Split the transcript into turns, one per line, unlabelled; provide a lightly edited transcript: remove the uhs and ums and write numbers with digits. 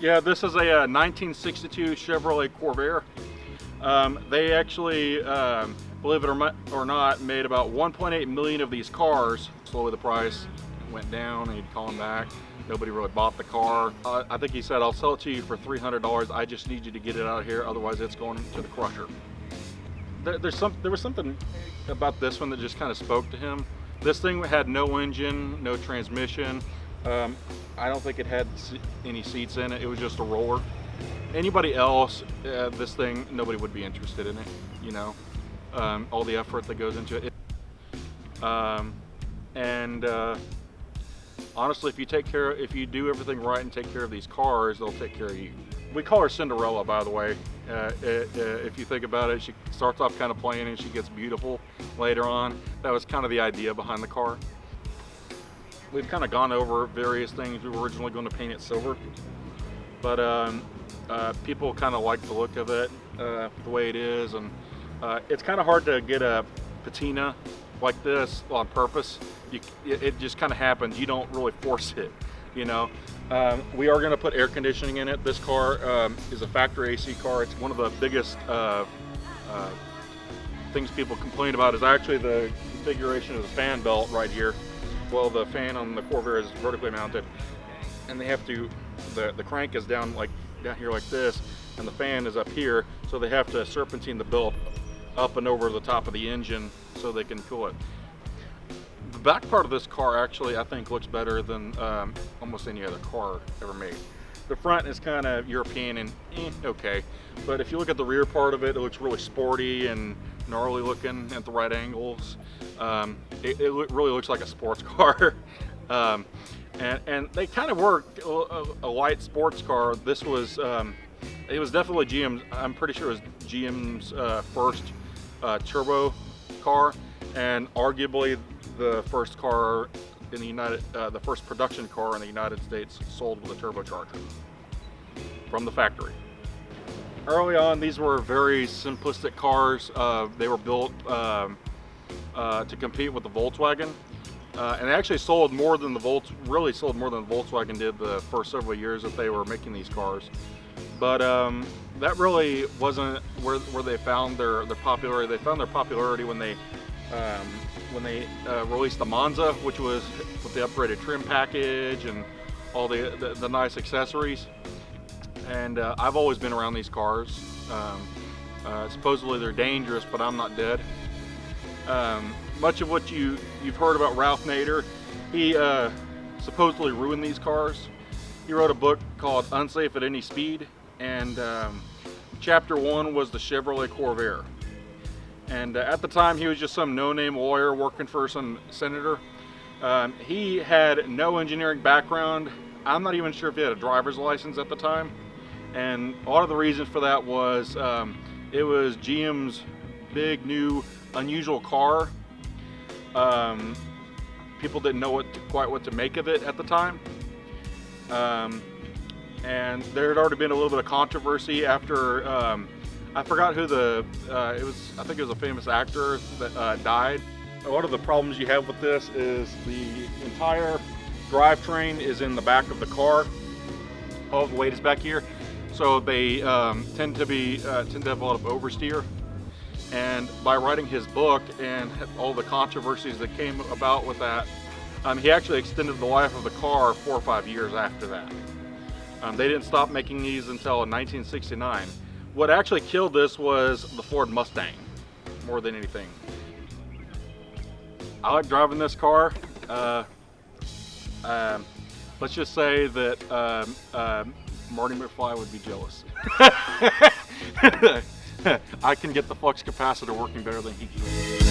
Yeah, this is a 1962 Chevrolet Corvair. They actually, believe it or not, made about 1.8 million of these cars. Slowly the price went down and he'd call them back. Nobody really bought the car. I think he said, I'll sell it to you for $300. I just need you to get it out of here, otherwise it's going to the crusher. There was something about this one that just kind of spoke to him. This thing had no engine, no transmission. I don't think it had any seats in it. It was just a roller. Anybody else, this thing, nobody would be interested in it. You know, all the effort that goes into it. Honestly, if you do everything right and take care of these cars, they'll take care of you. We call her Cinderella, by the way. If you think about it, she starts off kind of plain and she gets beautiful later on. That was kind of the idea behind the car. We've kind of gone over various things. We were originally going to paint it silver, but people kind of like the look of it, the way it is, and it's kind of hard to get a patina like this on purpose. It just kind of happens. You don't really force it, you know. We are going to put air conditioning in it. This car is a factory AC car. It's one of the biggest things people complain about is actually the configuration of the fan belt right here. Well, the fan on the Corvair is vertically mounted, and they have to, the crank is down here like this, and the fan is up here, so they have to serpentine the belt up and over the top of the engine so they can cool it. The back part of this car actually, I think, looks better than almost any other car ever made. The front is kind of European and okay, but if you look at the rear part of it, it looks really sporty and gnarly looking at the right angles. It really looks like a sports car. And they kind of were a light sports car. This was, it was definitely GM's, I'm pretty sure it was GM's first turbo car, and arguably the first car in the the first production car in the United States sold with a turbocharger from the factory. Early on, these were very simplistic cars. They were built to compete with the Volkswagen, and they actually sold more than really sold more than the Volkswagen did the first several years that they were making these cars. But that really wasn't where they found their popularity. They found their popularity when they released the Monza, which was with the upgraded trim package and all the nice accessories. And I've always been around these cars. Supposedly they're dangerous, but I'm not dead. Much of what you've heard about Ralph Nader, he supposedly ruined these cars. He wrote a book called Unsafe at Any Speed, and chapter 1 was the Chevrolet Corvair. And at the time, he was just some no-name lawyer working for some senator. He had no engineering background. I'm not even sure if he had a driver's license at the time. And a lot of the reason for that was it was GM's big, new, unusual car. People didn't know quite what to make of it at the time. And there had already been a little bit of controversy after I forgot who I think it was a famous actor that died. A lot of the problems you have with this is the entire drivetrain is in the back of the car. All the weight is back here. So they tend to have a lot of oversteer. And by writing his book and all the controversies that came about with that, he actually extended the life of the car 4 or 5 years after that. They didn't stop making these until 1969. What actually killed this was the Ford Mustang, more than anything. I like driving this car. Let's just say that Marty McFly would be jealous. I can get the flux capacitor working better than he can.